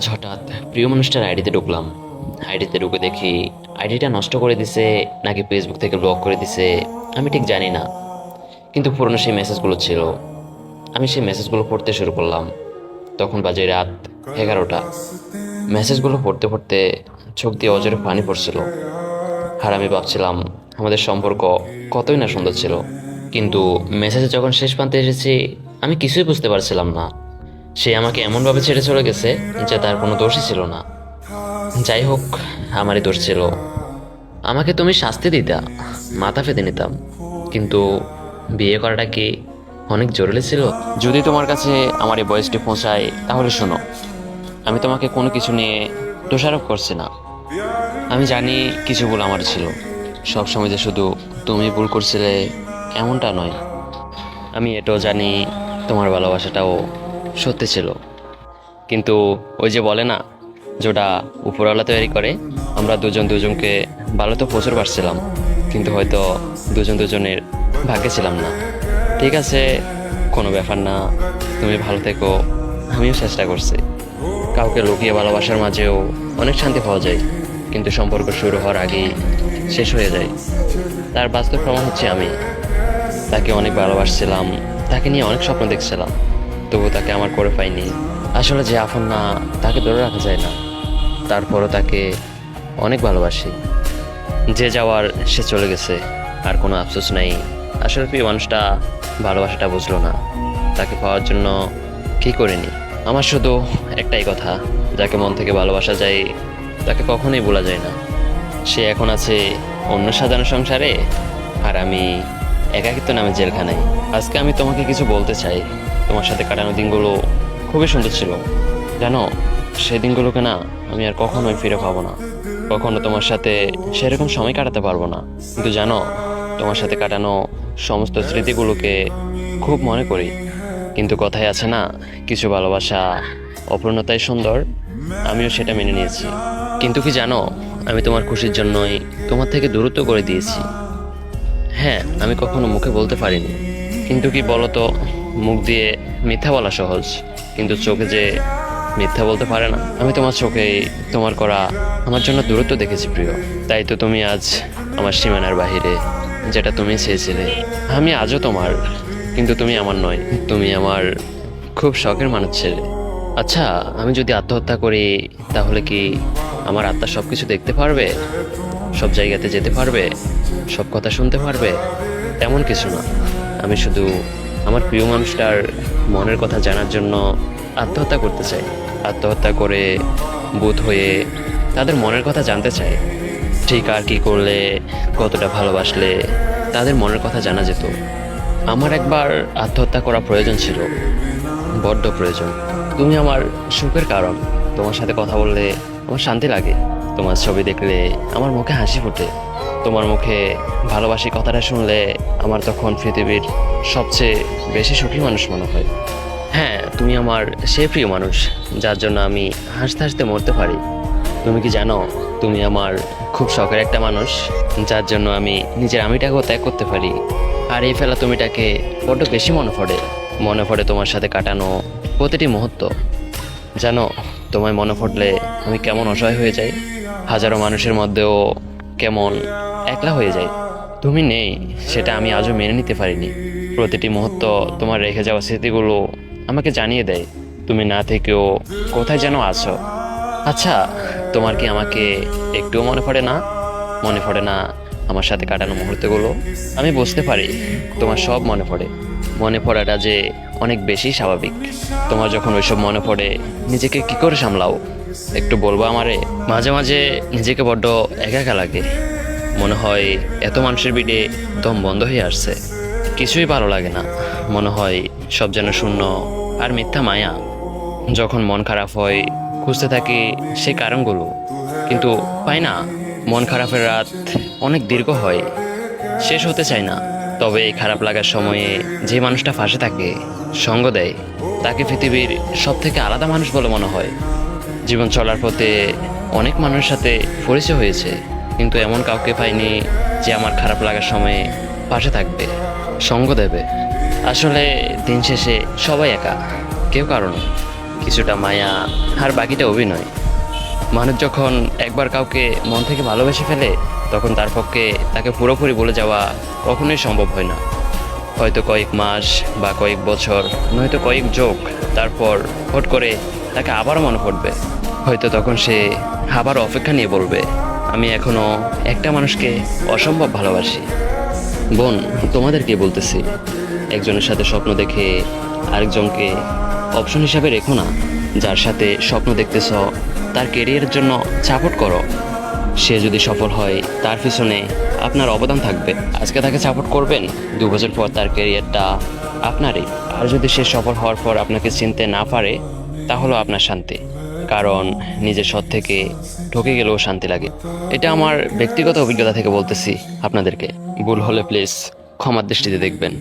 আজ হঠাৎ প্রিয় মানুষটার আইডিতে ঢুকলাম। আইডিতে ঢুকে দেখি আইডিটা নষ্ট করে দিছে নাকি ফেসবুক থেকে ব্লক করে দিছে আমি ঠিক জানি না, কিন্তু পুরনো সেই মেসেজগুলো ছিল। আমি সেই মেসেজগুলো পড়তে শুরু করলাম। তখন বাজে রাত 11টা। মেসেজগুলো পড়তে পড়তে চোখ দিয়ে অজরে পানি পড়ছিল। আর আমি ভাবছিলাম আমাদের সম্পর্ক কতই না সুন্দর ছিল, কিন্তু মেসেজে যখন শেষ প্রান্তে এসেছি আমি কিছুই বুঝতে পারছিলাম না। সে আমাকে এমনভাবে ছেড়ে চলে গেছে যে তার কোনো দোষই ছিল না। যাই হোক, আমারই দোষ ছিল। আমাকে তুমি শাস্তি দিতা, মাথা পেতে নিতাম, কিন্তু বিয়ে করাটা কি অনেক জরুরি ছিল? যদি তোমার কাছে আমার এই বয়সটি পৌঁছায় তাহলে শোনো, আমি তোমাকে কোনো কিছু নিয়ে দোষারোপ করছি না। আমি জানি কিছু ভুল আমার ছিল, সব সময় যে শুধু তুমি ভুল করছিলে এমনটা নয়। আমি এটাও জানি তোমার ভালোবাসাটাও সত্যি ছিল, কিন্তু ওই যে বলে না, যেটা উপরওয়ালা তৈরি করে, আমরা দুজন দুজনকে ভালো তো প্রচুর পারছিলাম, কিন্তু হয়তো দুজন দুজনের ভাগ্যে ছিলাম না। ঠিক আছে, কোনো ব্যাপার না, তুমি ভালো থেকো, আমিও চেষ্টা করছি। কাউকে লুকিয়ে ভালোবাসার মাঝেও অনেক শান্তি পাওয়া যায়, কিন্তু সম্পর্ক শুরু হওয়ার আগেই শেষ হয়ে যায়। তার বাস্তব প্রমাণ হচ্ছে আমি। তাকে অনেক ভালোবাসছিলাম, তাকে নিয়ে অনেক স্বপ্ন দেখছিলাম, তবু তাকে আমার করে পাইনি। আসলে যে আপন না তাকে ধরে রাখা যায় না। তারপরও তাকে অনেক ভালোবাসি। যে যাওয়ার সে চলে গেছে, আর কোনো আফসোস নাই। আসলে প্রিয় মানুষটা ভালোবাসাটা বুঝলো না, তাকে পাওয়ার জন্য কী করিনি। আমার শুধু একটাই কথা, যাকে মন থেকে ভালোবাসা যায় তাকে কখনোই ভোলা যায় না। সে এখন আছে অন্য সাজানো সংসারে, আর আমি একাকিত্ব নামে জেলখানায়। আজকে আমি তোমাকে কিছু বলতে চাই। তোমার সাথে কাটানো দিনগুলো খুবই সুন্দর ছিল, জানো। সেই দিনগুলোকে না আমি আর কখনোই ফিরে পাবো না। কখনো তোমার সাথে সেরকম সময় কাটাতে পারবো না, কিন্তু জানো, তোমার সাথে কাটানো সমস্ত স্মৃতিগুলোকে খুব মনে করি। কিন্তু কথায় আছে না, কিছু ভালোবাসা অপূর্ণতাই সুন্দর। আমিও সেটা মেনে নিয়েছি। কিন্তু কি জানো, আমি তোমার খুশির জন্যই তোমার থেকে দূরত্ব করে দিয়েছি। হ্যাঁ, আমি কখনো মুখে বলতে পারিনি, কিন্তু কি বলতো, মুখ দিয়ে মিথ্যা বলা সহজ, কিন্তু চোখে যে মিথ্যা বলতে পারে না। আমি তোমার চোখেই তোমার করা আমার জন্য দূরত্ব দেখেছি প্রিয়। তাই তো তুমি আজ আমার সীমানার বাহিরে, যেটা তুমি চেয়েছিলে। আমি আজও তোমার, কিন্তু তুমি আমার নয়। তুমি আমার খুব শখের মানুষ ছেলে। আচ্ছা, আমি যদি আত্মহত্যা করি তাহলে কি আমার আত্মা সব কিছু দেখতে পারবে, সব জায়গাতে যেতে পারবে, সব কথা শুনতে পারবে? তেমন কিছু না। আমি শুধু আমার প্রিয় মানুষটার মনের কথা জানার জন্য আত্মহত্যা করতে চাই। আত্মহত্যা করে ভূত হয়ে তাদের মনের কথা জানতে চাই। ঠিক আর কি করলে, কতটা ভালোবাসলে তাদের মনের কথা জানা যেত। আমার একবার আত্মহত্যা করা প্রয়োজন ছিল, বড্ড প্রয়োজন। তুমি আমার সুখের কারণ। তোমার সাথে কথা বললে আমার শান্তি লাগে। তোমার ছবি দেখলে আমার মুখে হাসি ফোটে। তোমার মুখে ভালোবাসি কথাটা শুনলে আমার তখন পৃথিবীর সবচেয়ে বেশি সুখী মানুষ মনে হয়। হ্যাঁ, তুমি আমার সে প্রিয় মানুষ, যার জন্য আমি হাসতে হাসতে মরতে পারি। তুমি কি জানো, তুমি আমার খুব শখের একটা মানুষ, যার জন্য আমি নিজের আমিটাকেও ত্যাগ করতে পারি। আর এই ফেলা তুমিটাকে বড্ড বেশি মনে পড়ে তোমার সাথে কাটানো প্রতিটি মুহূর্ত। জানো, তোমায় মনে পড়লে আমি কেমন অসহায় হয়ে যাই, হাজারো মানুষের মধ্যেও কেমন একলা হয়ে যাই। তুমি নেই, সেটা আমি আজও মেনে নিতে পারিনি। প্রতিটি মুহূর্ত তোমার রেখে যাওয়া স্মৃতিগুলো আমাকে জানিয়ে দেয় তুমি না থেকেও কোথায় যেন আছো। আচ্ছা, তোমার কি আমাকে একটুও মনে পড়ে না? মনে পড়ে না আমার সাথে কাটানো মুহূর্তগুলো? আমি বুঝতে পারি তোমার সব মনে পড়ে। মনে পড়াটা যে অনেক বেশি স্বাভাবিক। তোমার যখন ওইসব মনে পড়ে নিজেকে কি করে সামলাও একটু বলবো আমারে? মাঝে মাঝে নিজেকে বড্ড একা একা লাগে। মনে হয় এত মানুষের ভিড়ে দম বন্ধ হয়ে আসছে, কিছুই ভালো লাগে না। মনে হয় সব যেন শূন্য আর মিথ্যা মায়া। যখন মন খারাপ হয় খুঁজতে থাকি সেই কারণগুলো, কিন্তু পাই না। মন খারাপের রাত অনেক দীর্ঘ হয়, শেষ হতে চায় না। তবে এই খারাপ লাগার সময়ে যে মানুষটা পাশে থাকে, সঙ্গ দেয়, তাকে পৃথিবীর সব থেকে আলাদা মানুষ বলে মনে হয়। জীবন চলার পথে অনেক মানুষের সাথে পরিচয় হয়েছে, কিন্তু এমন কাউকে পাইনি যে আমার খারাপ লাগার সময়ে পাশে থাকবে, সঙ্গ দেবে। আসলে দিন শেষে সবাই একা, কেউ কারণ। কিছুটা মায়া, আর বাকিটা অভিনয়। মানুষ যখন একবার কাউকে মন থেকে ভালোবেসে ফেলে, তখন তার পক্ষে তাকে পুরোপুরি বলে যাওয়া কখনোই সম্ভব হয় না। হয়তো কয়েক মাস বা কয়েক বছর, নয়তো কয়েক যোগ, তারপর হট করে তাকে আবারও মনে পড়বে। হয়তো তখন সে আবার অপেক্ষা নিয়ে বলবে, আমি এখনো একটা মানুষকে অসম্ভব ভালোবাসি। বোন, তোমাদেরকে বলতেছি, একজনের সাথে স্বপ্ন দেখে আরেকজনকে অপশন হিসাবে রেখো না। যার সাথে স্বপ্ন দেখতেছ তার কেরিয়ারের জন্য সাপোর্ট করো। সে যদি সফল হয় তার পিছনে আপনার অবদান থাকবে। আজকে তাকে সাপোর্ট করবেন, 2 বছর পর তার কেরিয়ারটা আপনারই। আর যদি সে সফল হওয়ার পর আপনাকে চিনতে না পারে, তাহলে আপনার শান্তি। কারণ নিজের সৎ থেকে ঠকে গেলেও শান্তি লাগে। এটা আমার ব্যক্তিগত অভিজ্ঞতা থেকে বলতেছি আপনাদেরকে। ভুল হলে প্লিজ ক্ষমার দৃষ্টিতে দেখবেন।